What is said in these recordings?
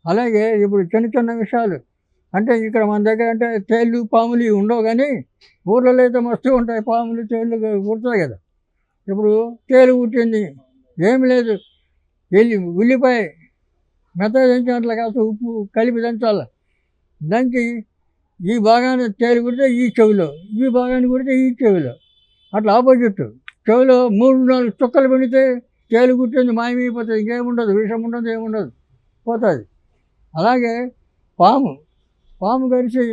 అలాగే ఇప్పుడు చిన్న చిన్న విషయాలు అంటే ఇక్కడ మన దగ్గర అంటే తేళ్ళు పాములు ఇవి ఉండవు కానీ ఊర్లలో అయితే మస్తు ఉంటాయి పాములు తేళ్ళు కుడతాయి కదా. ఇప్పుడు తేలు కుట్టింది ఏమి లేదు, ఉల్లిపాయ మెత్తగా దంచి అట్లా కాస్త ఉప్పు కలిపి దంచాలి. దంచి ఈ భాగాన్ని తేలు కుడితే ఈ చెవిలో, ఈ భాగాన్ని కుడితే ఈ చెవిలో, అట్లా ఆపోజిట్ చెవిలో 3-4 చుక్కలు పెడితే తేలు కుట్టింది మాయమైపోతుంది, ఇంకేముండదు, విషం ఉండదు, ఏముండదు, పోతుంది. అలాగే పాము కలిసి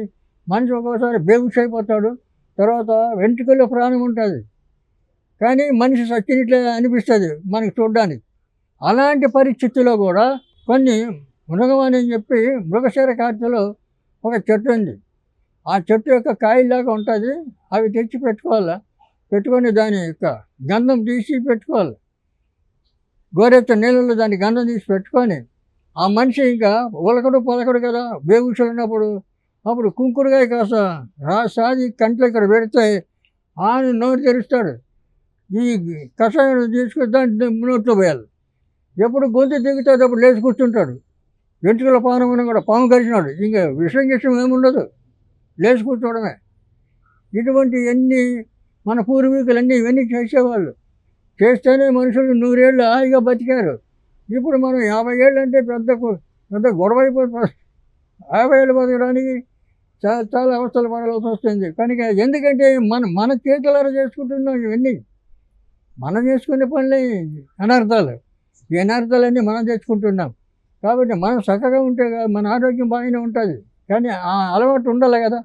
మనిషి ఒక్కోసారి బేగుష్ అయిపోతాడు, తర్వాత వెంట్రుకల్లో ప్రాణం ఉంటుంది కానీ మనిషి సచ్చినట్లే అనిపిస్తుంది మనకి చూడ్డానికి. అలాంటి పరిస్థితుల్లో కూడా కొన్ని మృగమని చెప్పి మృగశిర కార్తెలో ఒక చెట్టు ఉంది. ఆ చెట్టు యొక్క కాయలాగా ఉంటుంది, అవి తెచ్చి పెట్టుకోవాలి. పెట్టుకొని దాని యొక్క గంధం తీసి పెట్టుకోవాలి. గోరెత్త నీళ్ళలో దాని గంధం తీసి పెట్టుకొని ఆ మనిషి ఇంకా పలకడు కదా బేగుషలు ఉన్నప్పుడు, అప్పుడు కుంకుడుగాయ కాస్త సాది కంట్లో ఇక్కడ పెడితే ఆయన నోరు తెరుస్తాడు. ఈ కషాయం తీసుకుని దాన్ని నోట్లో పోయాలి. ఎప్పుడు గొంతు దిగుతుంది అప్పుడు లేచి కూర్చుంటాడు. వెంట్రుకల పానం ఉన్న కూడా పాము కలిసినాడు, ఇంకా విషయం ఏముండదు, లేచి కూర్చోవడమే. ఇటువంటి ఎన్ని మన పూర్వీకులన్నీ ఇవన్నీ చేసేవాళ్ళు. చేస్తేనే మనుషులు 100 ఏళ్ళు హాయిగా బతికారు. ఇప్పుడు మనం 50 ఏళ్ళు అంటే పెద్ద గొడవ అయిపోతుంది. 50 ఏళ్ళు బతకడానికి చాలా అవస్థలు పడాల్సి వస్తుంది. కనుక ఎందుకంటే మన చేతులారా చేసుకుంటున్నాం ఇవన్నీ. మనం చేసుకునే పనులే అనర్థాలు. ఈ అనర్థాలన్నీ మనం తెచ్చుకుంటున్నాం. కాబట్టి మనం చక్కగా ఉంటే మన ఆరోగ్యం బాగానే ఉంటుంది. కానీ ఆ అలవాటు ఉండాలి కదా,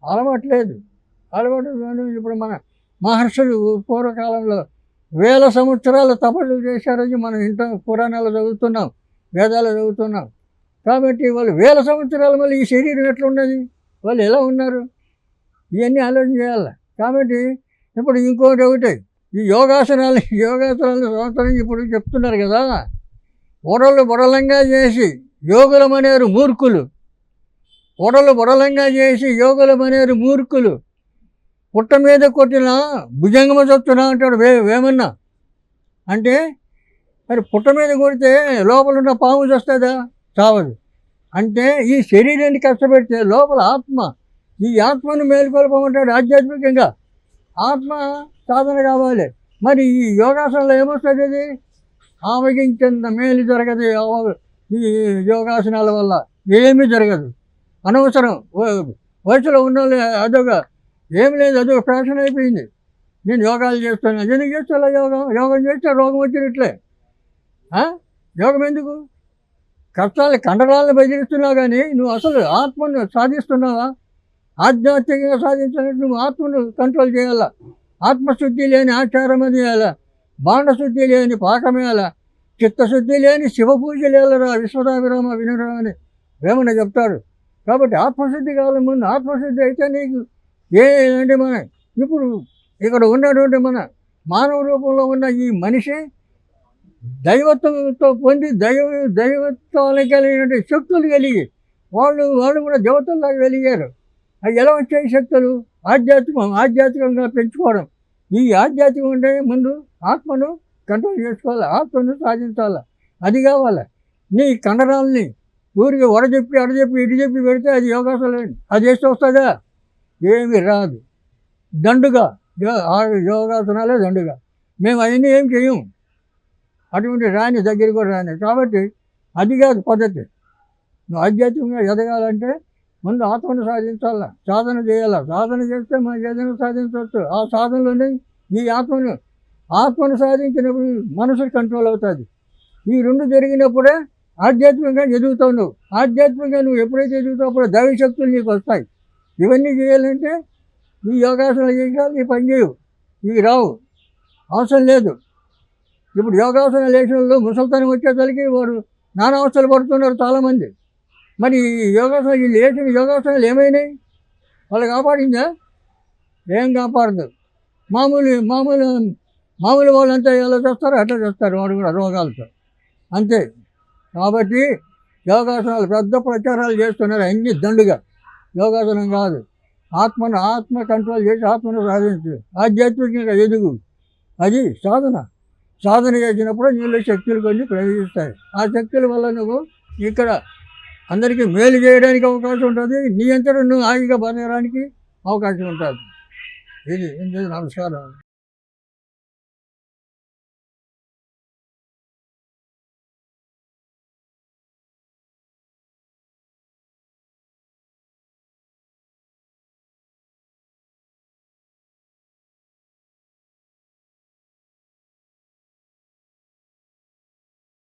అలవాటు లేదు. అలవాటు ఇప్పుడు మన మహర్షులు పూర్వకాలంలో 1000 సంవత్సరాల తపస్సులు చేశారని మనం ఇంట్లో పురాణాలు చదువుతున్నాం, వేదాలు చదువుతున్నాం. కాబట్టి వాళ్ళు 1000 సంవత్సరాల మళ్ళీ ఈ శరీరం ఎట్లా ఉన్నది, వాళ్ళు ఎలా ఉన్నారు, ఇవన్నీ ఆలోచన చేయాలి. కాబట్టి ఇప్పుడు ఇంకోటి ఒకటి, ఈ యోగాసనాలు సంవత్సరం ఇప్పుడు చెప్తున్నారు కదా, బొడలంగా చేసి యోగులమనేరు మూర్ఖులు, బొడలంగా చేసి యోగులమనేరు మూర్ఖులు, పుట్ట మీద కొట్టిన భుజంగమ చొచ్చునా అంటాడు వేమన్నా. అంటే మరి పుట్ట మీద కొడితే లోపల ఉన్న పాము చస్తుందా, చావదు. అంటే ఈ శరీరాన్ని కష్టపెడితే లోపల ఈ ఆత్మను మేలుకొల్పమంటాడు. ఆధ్యాత్మికంగా ఆత్మ సాధన కావాలి. మరి ఈ యోగాసనంలో ఏమొస్తుంది, అది ఆవగించేంత మేలు జరగదు. ఈ యోగాసనాల వల్ల ఏమీ జరగదు, అనవసరం. వయసులో ఉన్న వాళ్ళు ఏమి లేదు, అదొక ఫ్యాషన్ అయిపోయింది. నేను యోగాలు చేస్తాను, ఎందుకు చేస్తా యోగం చేస్తే రోగం వచ్చినట్లే. యోగం ఎందుకు? కష్టాలు కండరాలను బెదిరిస్తున్నావు కానీ నువ్వు అసలు ఆత్మను సాధిస్తున్నావా? ఆధ్యాత్మికంగా సాధించినట్టు నువ్వు ఆత్మను కంట్రోల్ చేయాలా. ఆత్మశుద్ధి లేని ఆచారం అది వేయాల, బాండశుద్ధి లేని పాకమేయాల, చిత్తశుద్ధి లేని శివపూజ లేలరా విశ్వదాభిరామ వినురా అని వేమన చెప్తాడు. కాబట్టి ఆత్మశుద్ధి కావాలి ముందు. ఆత్మశుద్ధి అయితే నీకు ఏంటంటే మన ఇప్పుడు ఇక్కడ ఉన్నటువంటి మన మానవ రూపంలో ఉన్న ఈ మనిషి దైవత్వంతో పొంది దైవత్వానికి కలిగిన శక్తులు కలిగి వాళ్ళు కూడా దేవతల్లాగా వెలిగారు. అవి ఎలా వచ్చాయి శక్తులు? ఆధ్యాత్మికంగా పెంచుకోవడం. ఈ ఆధ్యాత్మికం అంటే ముందు ఆత్మను కంట్రోల్ చేసుకోవాలి, ఆత్మను సాధించాలి. అది కావాలి. నీ కండరాలని ఊరికి అడజెప్పి ఇటు చెప్పి పెడితే అది యోగాసనం, అది వేసి వస్తుందా? ఏమి రాదు. దండుగా యోగాసనాలే దండుగా. మేము అవన్నీ ఏం చెయ్యం, అటువంటి రాని దగ్గరికి కూడా రాని. కాబట్టి అది కాదు పద్ధతి. నువ్వు ఆధ్యాత్మికంగా ఎదగాలంటే ముందు ఆత్మను సాధించాలా, సాధన చేయాలా. సాధన చేస్తే మనకి ఏదైనా సాధించవచ్చు. ఆ సాధనలోనే ఈ ఆత్మను సాధించినప్పుడు మనసు కంట్రోల్ అవుతుంది. ఈ రెండు జరిగినప్పుడే ఆధ్యాత్మికంగా ఎదుగుతావు. నువ్వు ఆధ్యాత్మికంగా నువ్వు ఎప్పుడైతే ఎదుగుతావు అప్పుడు దైవశక్తులు నీకు వస్తాయి. ఇవన్నీ చేయాలంటే ఈ యోగాసనాలు చేయాలి, ఈ పని చేయవు, ఇవి రావు, అవసరం లేదు. ఇప్పుడు యోగాసనాలు వేసిన వాళ్ళు ముసలితనం వచ్చేసరికి వారు నానా అవస్థలు పడుతున్నారు చాలామంది. మరి యోగాసనాలు వీళ్ళు వేసిన యోగాసనాలు ఏమైనాయి? వాళ్ళు కాపాడిందా? ఏం కాపాడదు. మామూలు వాళ్ళంతా ఎలా చేస్తారో అట్లా చేస్తారు వాడు కూడా రోగాలతో, అంతే. కాబట్టి యోగాసనాలు పెద్ద ప్రచారాలు చేస్తున్నారు అన్ని దండుగా. యోగాసనం కాదు, ఆత్మ కంట్రోల్ చేసి ఆత్మను సాధించు, ఆధ్యాత్మికంగా ఎదుగు. అది సాధన చేసినప్పుడు నీళ్ళు శక్తులు కొన్ని ప్రవేశిస్తాయి. ఆ శక్తుల వల్ల నువ్వు ఇక్కడ అందరికీ మేలు చేయడానికి అవకాశం ఉంటుంది, నీ అంతటా నువ్వు హాయిగా బతకడానికి అవకాశం ఉంటుంది. ఇది నమస్కారం.